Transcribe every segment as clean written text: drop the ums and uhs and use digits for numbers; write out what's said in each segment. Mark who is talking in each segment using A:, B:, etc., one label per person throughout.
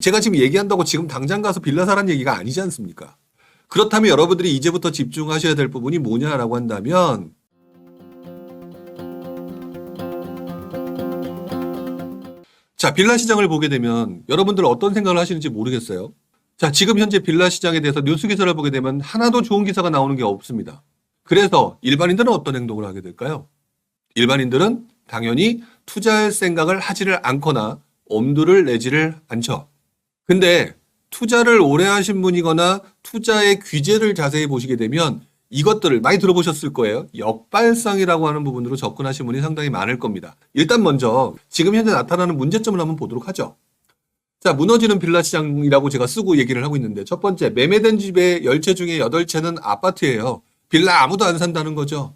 A: 제가 지금 얘기한다고 지금 당장 가서 빌라 사라는 얘기가 아니지 않습니까? 그렇다면 여러분들이 이제부터 집중하셔야 될 부분이 뭐냐라고 한다면 자, 빌라 시장을 보게 되면 여러분들 어떤 생각을 하시는지 모르겠어요. 자, 지금 현재 빌라 시장에 대해서 뉴스 기사를 보게 되면 하나도 좋은 기사가 나오는 게 없습니다. 그래서 일반인들은 어떤 행동을 하게 될까요? 일반인들은 당연히 투자할 생각을 하지를 않거나 엄두를 내지를 않죠. 근데 투자를 오래 하신 분이거나 투자의 규제를 자세히 보시게 되면 이것들을 많이 들어보셨을 거예요. 역발상이라고 하는 부분으로 접근하신 분이 상당히 많을 겁니다. 일단 먼저 지금 현재 나타나는 문제점을 한번 보도록 하죠. 자, 무너지는 빌라 시장이라고 제가 쓰고 얘기를 하고 있는데 첫 번째, 매매된 집의 10채 중에 8채는 아파트예요. 빌라 아무도 안 산다는 거죠.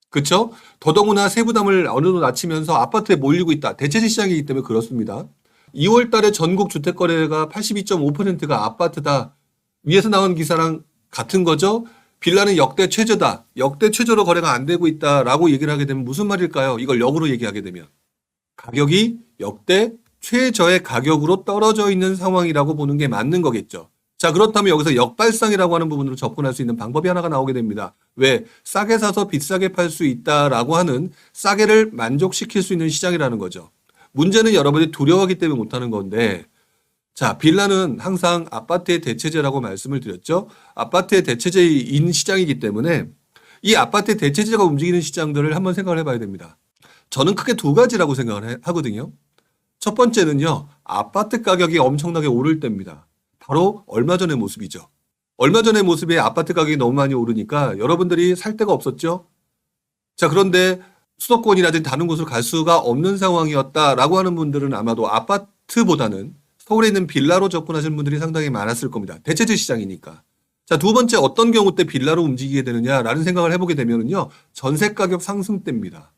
A: 그렇죠? 더더구나 세부담을 어느 정도 낮추면서 아파트에 몰리고 있다. 대체재 시장이기 때문에 그렇습니다. 2월 달에 전국 주택 거래가 82.5%가 아파트다. 위에서 나온 기사랑 같은 거죠. 빌라는 역대 최저다. 역대 최저로 거래가 안 되고 있다라고 얘기를 하게 되면 무슨 말일까요? 이걸 역으로 얘기하게 되면 가격이 역대 최저의 가격으로 떨어져 있는 상황이라고 보는 게 맞는 거겠죠. 자, 그렇다면 여기서 역발상이라고 하는 부분으로 접근할 수 있는 방법이 하나가 나오게 됩니다. 왜? 싸게 사서 비싸게 팔 수 있다라고 하는 싸게를 만족시킬 수 있는 시장이라는 거죠. 문제는 여러분이 두려워하기 때문에 못하는 건데, 자, 빌라는 항상 아파트의 대체제라고 말씀을 드렸죠. 아파트의 대체제인 시장이기 때문에 이 아파트의 대체제가 움직이는 시장들을 한번 생각을 해봐야 됩니다. 저는 크게 두 가지라고 생각을 하거든요. 첫 번째는요, 아파트 가격이 엄청나게 오를 때입니다. 바로 얼마 전의 모습이죠. 얼마 전의 모습에 아파트 가격이 너무 많이 오르니까 여러분들이 살 데가 없었죠. 자, 그런데 수도권이라든지 다른 곳으로 갈 수가 없는 상황이었다라고 하는 분들은 아마도 아파트보다는 서울에 있는 빌라로 접근하시는 분들이 상당히 많았을 겁니다. 대체제 시장이니까. 자, 두 번째 어떤 경우 때 빌라로 움직이게 되느냐라는 생각을 해보게 되면요, 전세 가격 상승 때입니다.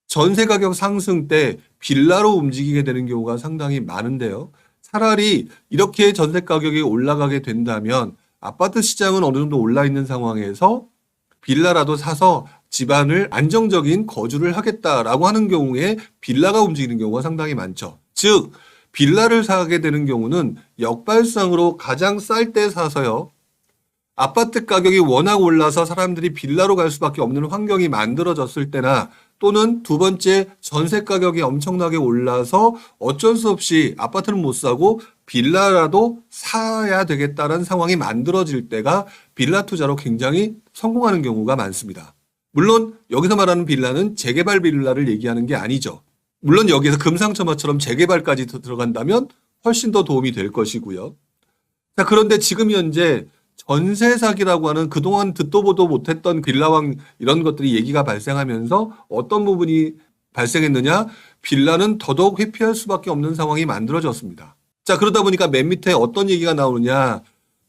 A: 전세 가격 상승 때 빌라로 움직이게 되는 경우가 상당히 많은데요. 차라리 이렇게 전세 가격이 올라가게 된다면 아파트 시장은 어느 정도 올라 있는 상황에서 빌라라도 사서 집안을 안정적인 거주를 하겠다라고 하는 경우에 빌라가 움직이는 경우가 상당히 많죠. 즉, 빌라를 사게 되는 경우는 역발상으로 가장 쌀 때 사서요. 아파트 가격이 워낙 올라서 사람들이 빌라로 갈 수밖에 없는 환경이 만들어졌을 때나 또는 두 번째 전세 가격이 엄청나게 올라서 어쩔 수 없이 아파트는 못 사고 빌라라도 사야 되겠다는 상황이 만들어질 때가 빌라 투자로 굉장히 성공하는 경우가 많습니다. 물론 여기서 말하는 빌라는 재개발 빌라를 얘기하는 게 아니죠. 물론 여기에서 금상첨화처럼 재개발까지 들어간다면 훨씬 더 도움이 될 것이고요. 자, 그런데 지금 현재 전세 사기라고 하는 그동안 듣도 보도 못했던 빌라왕 이런 것들이 얘기가 발생하면서 어떤 부분이 발생했느냐? 빌라는 더더욱 회피할 수밖에 없는 상황이 만들어졌습니다. 자, 그러다 보니까 맨 밑에 어떤 얘기가 나오느냐?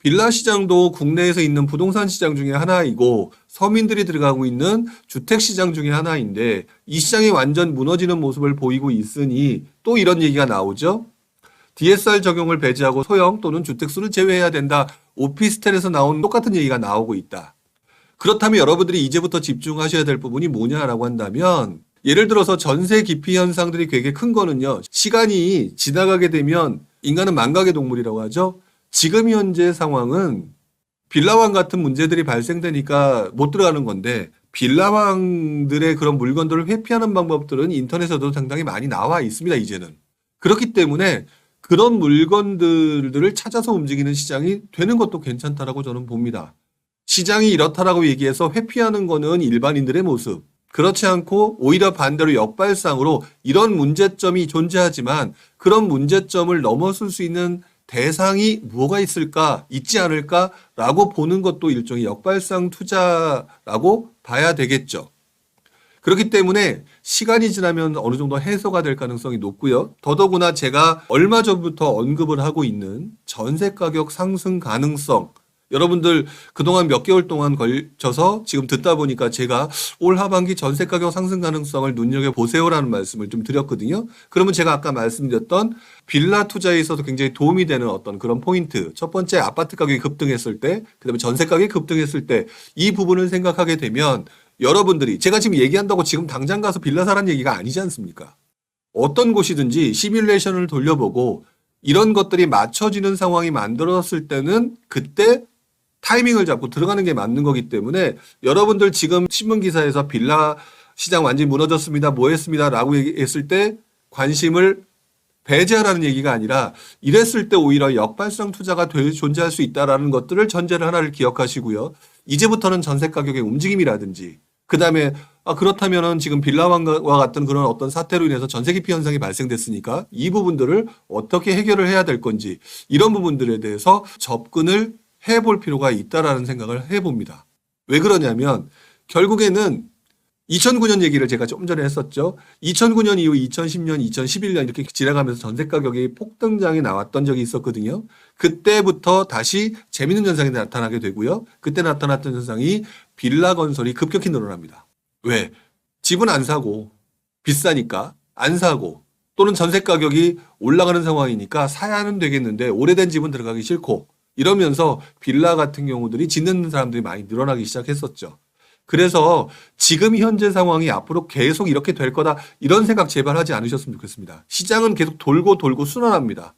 A: 빌라 시장도 국내에서 있는 부동산 시장 중에 하나이고 서민들이 들어가고 있는 주택 시장 중에 하나인데 이 시장이 완전 무너지는 모습을 보이고 있으니 또 이런 얘기가 나오죠. DSR 적용을 배제하고 소형 또는 주택수를 제외해야 된다. 오피스텔에서 나온 똑같은 얘기가 나오고 있다. 그렇다면 여러분들이 이제부터 집중하셔야 될 부분이 뭐냐라고 한다면 예를 들어서 전세 기피 현상들이 되게 큰 거는요. 시간이 지나가게 되면 인간은 망각의 동물이라고 하죠. 지금 현재 상황은 빌라왕 같은 문제들이 발생되니까 못 들어가는 건데 빌라왕들의 그런 물건들을 회피하는 방법들은 인터넷에도 상당히 많이 나와 있습니다. 이제는. 그렇기 때문에 그런 물건들을 찾아서 움직이는 시장이 되는 것도 괜찮다라고 저는 봅니다. 시장이 이렇다라고 얘기해서 회피하는 거는 일반인들의 모습. 그렇지 않고 오히려 반대로 역발상으로 이런 문제점이 존재하지만 그런 문제점을 넘어설 수 있는 대상이 뭐가 있을까, 있지 않을까라고 보는 것도 일종의 역발상 투자라고 봐야 되겠죠. 그렇기 때문에 시간이 지나면 어느 정도 해소가 될 가능성이 높고요. 더더구나 제가 얼마 전부터 언급을 하고 있는 전세 가격 상승 가능성, 여러분들 그동안 몇 개월 동안 걸쳐서 지금 듣다 보니까 제가 올 하반기 전세 가격 상승 가능성을 눈여겨보세요라는 말씀을 좀 드렸거든요. 그러면 제가 아까 말씀드렸던 빌라 투자에 있어서 굉장히 도움이 되는 어떤 그런 포인트. 첫 번째 아파트 가격이 급등했을 때, 그다음에 전세 가격이 급등했을 때 이 부분을 생각하게 되면 여러분들이 제가 지금 얘기한다고 지금 당장 가서 빌라 사라는 얘기가 아니지 않습니까? 어떤 곳이든지 시뮬레이션을 돌려보고 이런 것들이 맞춰지는 상황이 만들어졌을 때는 그때 타이밍을 잡고 들어가는 게 맞는 거기 때문에 여러분들 지금 신문 기사에서 빌라 시장 완전히 무너졌습니다. 뭐 했습니다. 라고 얘기했을 때 관심을 배제하라는 얘기가 아니라 이랬을 때 오히려 역발상 투자가 존재할 수 있다라는 것들을 전제를 하나를 기억하시고요. 이제부터는 전세 가격의 움직임이라든지 그다음에 그렇다면은 지금 빌라와 같은 그런 어떤 사태로 인해서 전세 기피 현상이 발생됐으니까 이 부분들을 어떻게 해결을 해야 될 건지 이런 부분들에 대해서 접근을 해볼 필요가 있다라는 생각을 해봅니다. 왜 그러냐면 결국에는 2009년 얘기를 제가 좀 전에 했었죠. 2009년 이후 2010년, 2011년 이렇게 지나가면서 전세 가격이 폭등장이 나왔던 적이 있었거든요. 그때부터 다시 재밌는 현상이 나타나게 되고요. 그때 나타났던 현상이 빌라 건설이 급격히 늘어납니다. 왜? 집은 안 사고 비싸니까 안 사고 또는 전세 가격이 올라가는 상황이니까 사야는 되겠는데 오래된 집은 들어가기 싫고 이러면서 빌라 같은 경우들이 짓는 사람들이 많이 늘어나기 시작했었죠. 그래서 지금 현재 상황이 앞으로 계속 이렇게 될 거다 이런 생각 제발 하지 않으셨으면 좋겠습니다. 시장은 계속 돌고 돌고 순환합니다.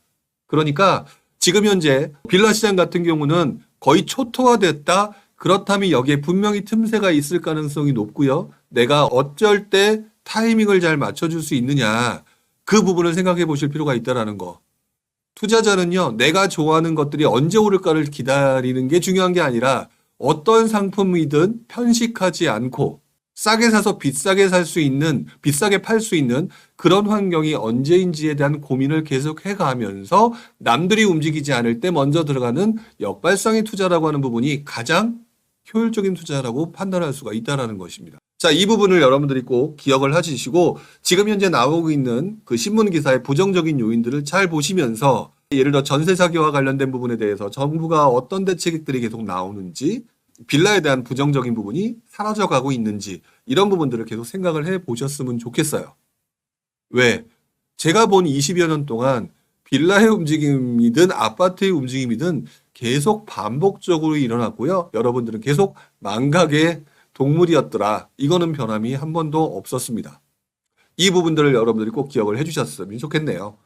A: 그러니까 지금 현재 빌라 시장 같은 경우는 거의 초토화됐다. 그렇다면 여기에 분명히 틈새가 있을 가능성이 높고요. 내가 어쩔 때 타이밍을 잘 맞춰줄 수 있느냐 그 부분을 생각해 보실 필요가 있다는 거. 투자자는요, 내가 좋아하는 것들이 언제 오를까를 기다리는 게 중요한 게 아니라 어떤 상품이든 편식하지 않고 싸게 사서 비싸게 살 수 있는, 비싸게 팔 수 있는 그런 환경이 언제인지에 대한 고민을 계속 해가면서 남들이 움직이지 않을 때 먼저 들어가는 역발상의 투자라고 하는 부분이 가장 효율적인 투자라고 판단할 수가 있다는 것입니다. 자, 이 부분을 여러분들이 꼭 기억을 하시고 지금 현재 나오고 있는 그 신문 기사의 부정적인 요인들을 잘 보시면서 예를 들어 전세 사기와 관련된 부분에 대해서 정부가 어떤 대책들이 계속 나오는지 빌라에 대한 부정적인 부분이 사라져가고 있는지 이런 부분들을 계속 생각을 해 보셨으면 좋겠어요. 왜? 제가 본 20여 년 동안 빌라의 움직임이든 아파트의 움직임이든 계속 반복적으로 일어났고요. 여러분들은 계속 망각의 동물이었더라. 이거는 변함이 한 번도 없었습니다. 이 부분들을 여러분들이 꼭 기억을 해주셨으면 좋겠네요.